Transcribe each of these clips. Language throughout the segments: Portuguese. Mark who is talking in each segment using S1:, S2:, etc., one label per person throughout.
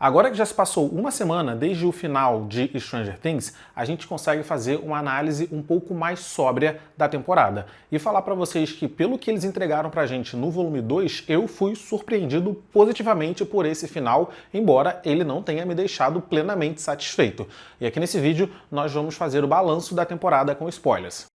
S1: Agora que já se passou uma semana desde o final de Stranger Things, a gente consegue fazer uma análise um pouco mais sóbria da temporada. E falar pra vocês que, pelo que eles entregaram pra gente no volume 2, eu fui surpreendido positivamente por esse final, embora ele não tenha me deixado plenamente satisfeito. E aqui nesse vídeo nós vamos fazer o balanço da temporada com spoilers.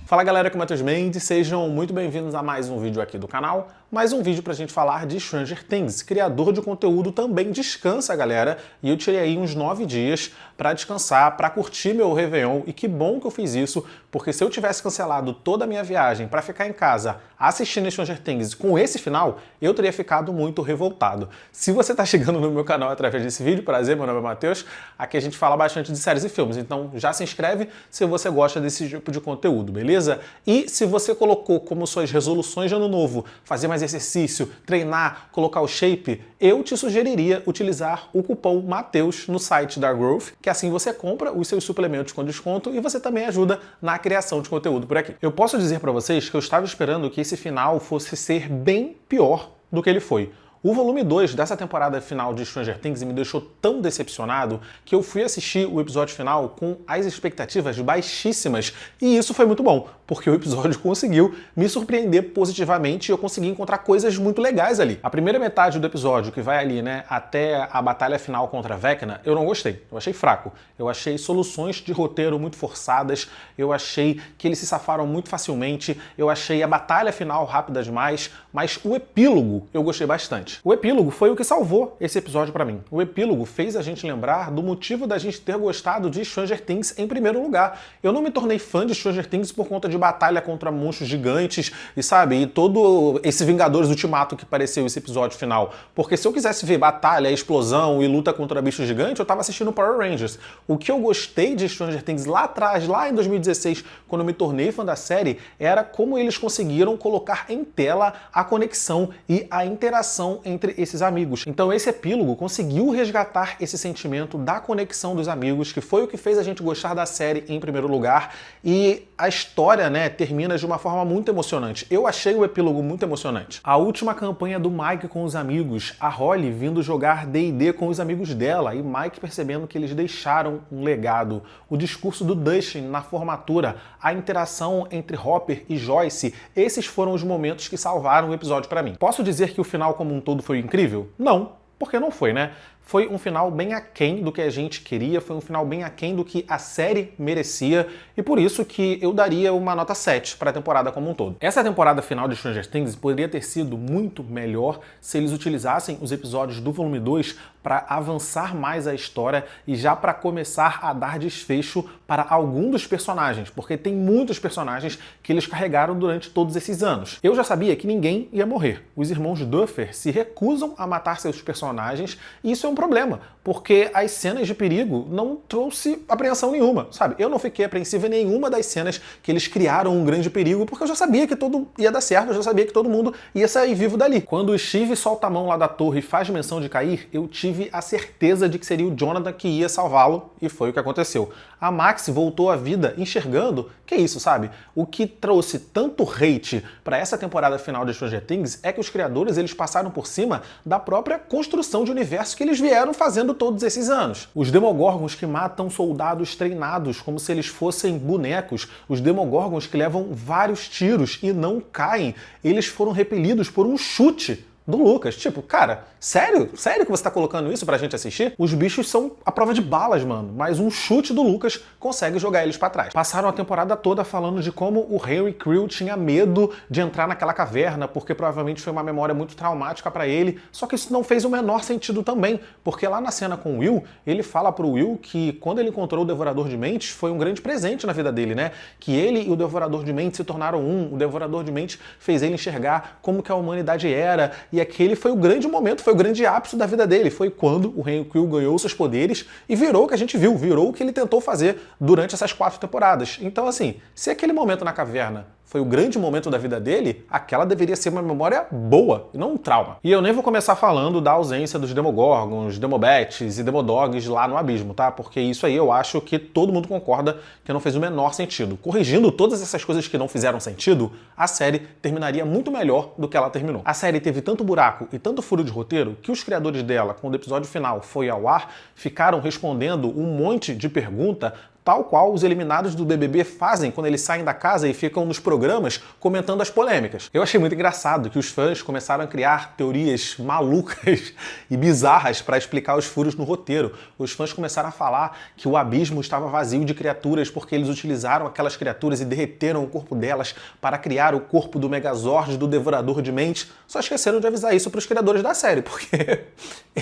S1: Fala galera, aqui é o Matheus Mendes, sejam muito bem-vindos a mais um vídeo aqui do canal, mais um vídeo pra gente falar de Stranger Things. Criador de conteúdo também descansa, galera, e eu tirei aí uns 9 dias pra descansar, pra curtir meu Réveillon, e que bom que eu fiz isso, porque se eu tivesse cancelado toda a minha viagem pra ficar em casa assistindo Stranger Things com esse final, eu teria ficado muito revoltado. Se você tá chegando no meu canal através desse vídeo, prazer, meu nome é Matheus, aqui a gente fala bastante de séries e filmes, então já se inscreve se você gosta desse tipo de conteúdo, beleza? E se você colocou como suas resoluções de ano novo fazer mais exercício, treinar, colocar o shape, eu te sugeriria utilizar o cupom MATEUS no site da Growth, que assim você compra os seus suplementos com desconto e você também ajuda na criação de conteúdo por aqui. Eu posso dizer para vocês que eu estava esperando que esse final fosse ser bem pior do que ele foi. O volume 2 dessa temporada final de Stranger Things me deixou tão decepcionado que eu fui assistir o episódio final com as expectativas baixíssimas, e isso foi muito bom, porque o episódio conseguiu me surpreender positivamente e eu consegui encontrar coisas muito legais ali. A primeira metade do episódio, que vai ali, né, até a batalha final contra a Vecna, eu não gostei, eu achei fraco. Eu achei soluções de roteiro muito forçadas, eu achei que eles se safaram muito facilmente, eu achei a batalha final rápida demais, mas o epílogo eu gostei bastante. O epílogo foi o que salvou esse episódio pra mim. O epílogo fez a gente lembrar do motivo da gente ter gostado de Stranger Things em primeiro lugar. Eu não me tornei fã de Stranger Things por conta de batalha contra monstros gigantes e, sabe, e todo esse Vingadores Ultimato que pareceu esse episódio final. Porque se eu quisesse ver batalha, explosão e luta contra bichos gigantes, eu tava assistindo Power Rangers. O que eu gostei de Stranger Things lá atrás, lá em 2016, quando eu me tornei fã da série, era como eles conseguiram colocar em tela a conexão e a interação entre esses amigos. Então esse epílogo conseguiu resgatar esse sentimento da conexão dos amigos, que foi o que fez a gente gostar da série em primeiro lugar, e a história, né, termina de uma forma muito emocionante. Eu achei o epílogo muito emocionante. A última campanha do Mike com os amigos, a Holly vindo jogar D&D com os amigos dela, e Mike percebendo que eles deixaram um legado. O discurso do Dustin na formatura, a interação entre Hopper e Joyce, esses foram os momentos que salvaram o episódio pra mim. Posso dizer que o final como um todo foi incrível? Não, porque não foi, né? Foi um final bem aquém do que a gente queria, foi um final bem aquém do que a série merecia, e por isso que eu daria uma nota 7 para a temporada como um todo. Essa temporada final de Stranger Things poderia ter sido muito melhor se eles utilizassem os episódios do volume 2 para avançar mais a história e já para começar a dar desfecho para algum dos personagens, porque tem muitos personagens que eles carregaram durante todos esses anos. Eu já sabia que ninguém ia morrer. Os irmãos Duffer se recusam a matar seus personagens, e isso é um problema, porque as cenas de perigo não trouxe apreensão nenhuma, sabe? Eu não fiquei apreensivo em nenhuma das cenas que eles criaram um grande perigo, porque eu já sabia que tudo ia dar certo, eu já sabia que todo mundo ia sair vivo dali. Quando o Steve solta a mão lá da torre e faz menção de cair, eu tive a certeza de que seria o Jonathan que ia salvá-lo, e foi o que aconteceu. A Max voltou à vida enxergando, que é isso, sabe? O que trouxe tanto hate para essa temporada final de Stranger Things é que os criadores, eles passaram por cima da própria construção de universo que eles vieram fazendo todos esses anos. Os Demogorgons que matam soldados treinados como se eles fossem bonecos, os Demogorgons que levam vários tiros e não caem, eles foram repelidos por um chute do Lucas. Tipo, cara, sério? Sério que você tá colocando isso pra gente assistir? Os bichos são a prova de balas, mano, mas um chute do Lucas consegue jogar eles pra trás. Passaram a temporada toda falando de como o Henry Creel tinha medo de entrar naquela caverna, porque provavelmente foi uma memória muito traumática pra ele, só que isso não fez o menor sentido também, porque lá na cena com o Will, ele fala pro Will que quando ele encontrou o Devorador de Mentes, foi um grande presente na vida dele, né? Que ele e o Devorador de Mentes se tornaram um, o Devorador de Mentes fez ele enxergar como que a humanidade era, e aquele foi o grande momento, foi o grande ápice da vida dele. Foi quando o Henry Creel ganhou seus poderes e virou o que a gente viu, virou o que ele tentou fazer durante essas 4 temporadas. Então, assim, se aquele momento na caverna foi o grande momento da vida dele, aquela deveria ser uma memória boa e não um trauma. E eu nem vou começar falando da ausência dos Demogorgons, Demobates e Demodogs lá no abismo, tá? Porque isso aí eu acho que todo mundo concorda que não fez o menor sentido. Corrigindo todas essas coisas que não fizeram sentido, a série terminaria muito melhor do que ela terminou. A série teve tanto buraco e tanto furo de roteiro que os criadores dela, quando o episódio final foi ao ar, ficaram respondendo um monte de pergunta tal qual os eliminados do BBB fazem quando eles saem da casa e ficam nos programas comentando as polêmicas. Eu achei muito engraçado que os fãs começaram a criar teorias malucas e bizarras para explicar os furos no roteiro. Os fãs começaram a falar que o abismo estava vazio de criaturas porque eles utilizaram aquelas criaturas e derreteram o corpo delas para criar o corpo do Megazord, do Devorador de Mentes. Só esqueceram de avisar isso para os criadores da série, porque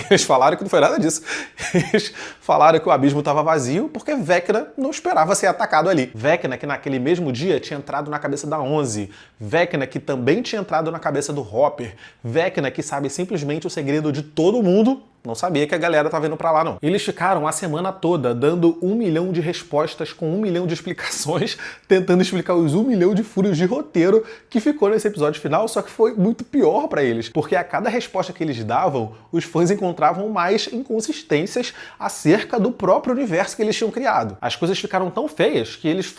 S1: eles falaram que não foi nada disso. Eles falaram que o abismo estava vazio porque Vecna não esperava ser atacado ali. Vecna, que naquele mesmo dia tinha entrado na cabeça da Onze. Vecna, que também tinha entrado na cabeça do Hopper. Vecna, que sabe simplesmente o segredo de todo mundo. Não sabia que a galera tava indo pra lá, não. Eles ficaram a semana toda dando 1 milhão de respostas com 1 milhão de explicações, tentando explicar os 1 milhão de furos de roteiro que ficou nesse episódio final, só que foi muito pior pra eles, porque a cada resposta que eles davam, os fãs encontravam mais inconsistências acerca do próprio universo que eles tinham criado. As coisas ficaram tão feias que eles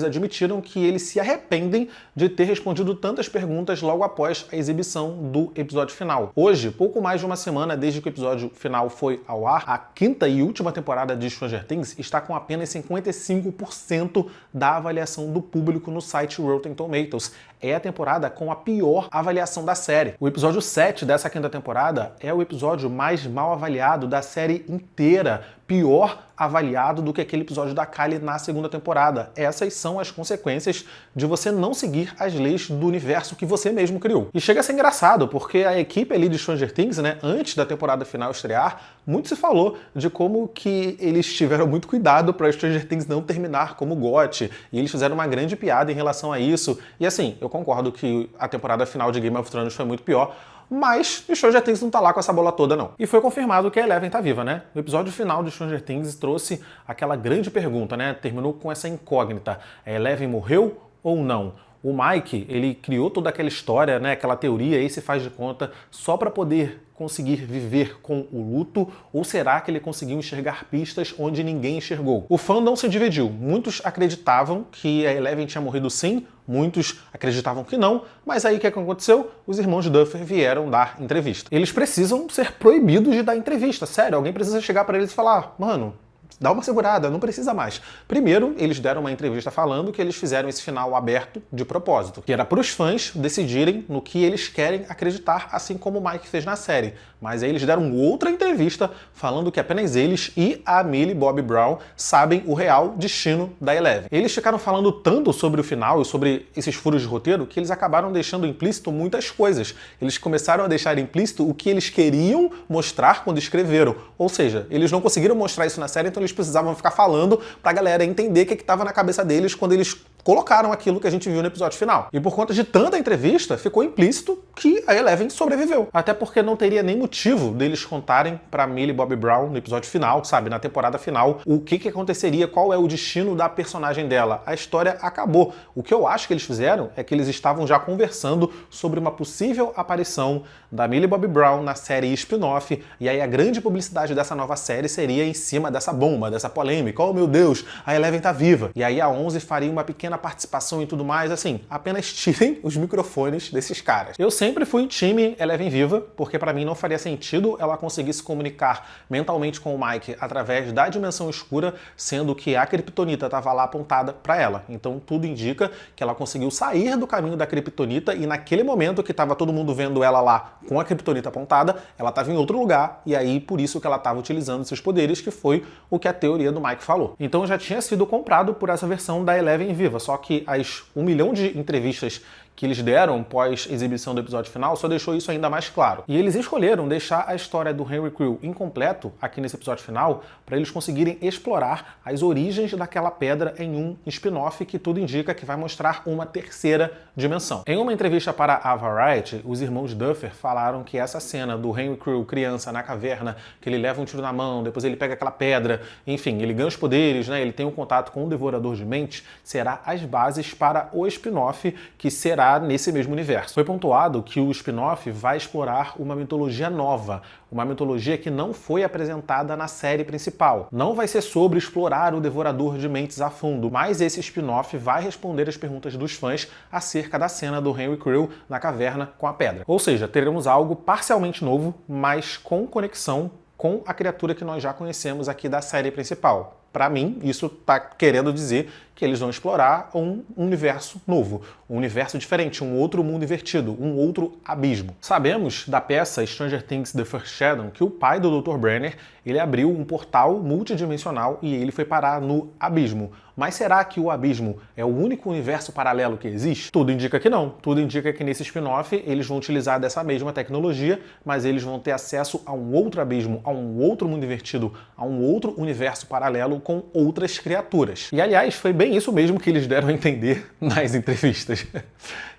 S1: admitiram que eles se arrependem de ter respondido tantas perguntas logo após a exibição do episódio final. Hoje, pouco mais de uma semana desde que o episódio final foi ao ar, a quinta e última temporada de Stranger Things está com apenas 55% da avaliação do público no site Rotten Tomatoes. É a temporada com a pior avaliação da série. O episódio 7 dessa quinta temporada é o episódio mais mal avaliado da série inteira. Pior avaliado do que aquele episódio da Kylie na segunda temporada. Essas são as consequências de você não seguir as leis do universo que você mesmo criou. E chega a ser engraçado, porque a equipe ali de Stranger Things, né, antes da temporada final estrear, muito se falou de como que eles tiveram muito cuidado para Stranger Things não terminar como GOT, e eles fizeram uma grande piada em relação a isso. E assim, eu concordo que a temporada final de Game of Thrones foi muito pior, mas o Stranger Things não tá lá com essa bola toda, não. E foi confirmado que a Eleven tá viva, né? O episódio final de Stranger Things trouxe aquela grande pergunta, né? Terminou com essa incógnita. A Eleven morreu ou não? O Mike, ele criou toda aquela história, né, aquela teoria, aí se faz de conta, só para poder conseguir viver com o luto, ou será que ele conseguiu enxergar pistas onde ninguém enxergou? O fandom se dividiu. Muitos acreditavam que a Eleven tinha morrido sim, muitos acreditavam que não, mas aí o que aconteceu? Os irmãos Duffer vieram dar entrevista. Eles precisam ser proibidos de dar entrevista, sério, alguém precisa chegar para eles e falar, mano, dá uma segurada, não precisa mais. Primeiro, eles deram uma entrevista falando que eles fizeram esse final aberto de propósito, que era para os fãs decidirem no que eles querem acreditar, assim como o Mike fez na série. Mas aí eles deram outra entrevista falando que apenas eles e a Millie Bobby Brown sabem o real destino da Eleven. Eles ficaram falando tanto sobre o final e sobre esses furos de roteiro que eles acabaram deixando implícito muitas coisas. Eles começaram a deixar implícito o que eles queriam mostrar quando escreveram. Ou seja, eles não conseguiram mostrar isso na série, então eles precisavam ficar falando pra galera entender o que estava na cabeça deles quando eles colocaram aquilo que a gente viu no episódio final. E por conta de tanta entrevista, ficou implícito que a Eleven sobreviveu. Até porque não teria nem motivo deles contarem pra Millie Bobby Brown no episódio final, sabe, na temporada final, o que aconteceria, qual é o destino da personagem dela. A história acabou. O que eu acho que eles fizeram é que eles estavam já conversando sobre uma possível aparição da Millie Bobby Brown na série spin-off, e aí a grande publicidade dessa nova série seria em cima dessa bomba, dessa polêmica. Oh meu Deus, a Eleven tá viva. E aí a 11 faria uma pequena participação e tudo mais, assim, apenas tirem os microfones desses caras. Eu sempre fui time Eleven viva, porque pra mim não faria sentido ela conseguir se comunicar mentalmente com o Mike através da dimensão escura, sendo que a Kryptonita tava lá apontada pra ela. Então tudo indica que ela conseguiu sair do caminho da Kryptonita e naquele momento que tava todo mundo vendo ela lá com a Kryptonita apontada, ela tava em outro lugar e aí por isso que ela tava utilizando seus poderes, que foi o que a teoria do Mike falou. Então já tinha sido comprado por essa versão da Eleven viva, só que as 1 milhão de entrevistas que eles deram pós-exibição do episódio final só deixou isso ainda mais claro. E eles escolheram deixar a história do Henry Creel incompleto aqui nesse episódio final para eles conseguirem explorar as origens daquela pedra em um spin-off que tudo indica que vai mostrar uma terceira dimensão. Em uma entrevista para a Variety, os irmãos Duffer falaram que essa cena do Henry Creel criança na caverna, que ele leva um tiro na mão, depois ele pega aquela pedra, enfim, ele ganha os poderes, né? Ele tem um contato com o Devorador de Mentes, será as bases para o spin-off que será nesse mesmo universo. Foi pontuado que o spin-off vai explorar uma mitologia nova, uma mitologia que não foi apresentada na série principal. Não vai ser sobre explorar o Devorador de Mentes a fundo, mas esse spin-off vai responder as perguntas dos fãs acerca da cena do Henry Creel na caverna com a pedra. Ou seja, teremos algo parcialmente novo, mas com conexão com a criatura que nós já conhecemos aqui da série principal. Para mim, isso está querendo dizer que eles vão explorar um universo novo, um universo diferente, um outro mundo invertido, um outro abismo. Sabemos da peça Stranger Things The First Shadow que o pai do Dr. Brenner, ele abriu um portal multidimensional e ele foi parar no abismo. Mas será que o abismo é o único universo paralelo que existe? Tudo indica que não. Tudo indica que nesse spin-off eles vão utilizar dessa mesma tecnologia, mas eles vão ter acesso a um outro abismo, a um outro mundo invertido, a um outro universo paralelo com outras criaturas. E aliás, foi bem isso mesmo que eles deram a entender nas entrevistas.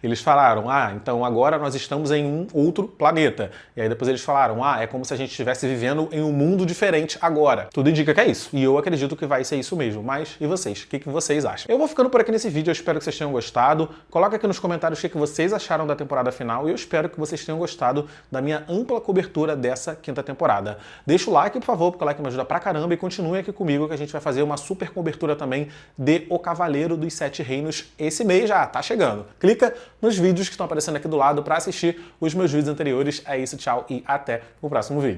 S1: Eles falaram, então agora nós estamos em um outro planeta. E aí depois eles falaram, é como se a gente estivesse vivendo em um mundo diferente agora. Tudo indica que é isso. E eu acredito que vai ser isso mesmo. Mas e vocês? O que vocês acham? Eu vou ficando por aqui nesse vídeo, eu espero que vocês tenham gostado. Coloca aqui nos comentários o que vocês acharam da temporada final e eu espero que vocês tenham gostado da minha ampla cobertura dessa quinta temporada. Deixa o like, por favor, porque o like me ajuda pra caramba e continue aqui comigo que a gente vai fazer uma super cobertura também de O Cavaleiro dos Sete Reinos esse mês já, tá chegando. Clica nos vídeos que estão aparecendo aqui do lado para assistir os meus vídeos anteriores. É isso, tchau e até o próximo vídeo.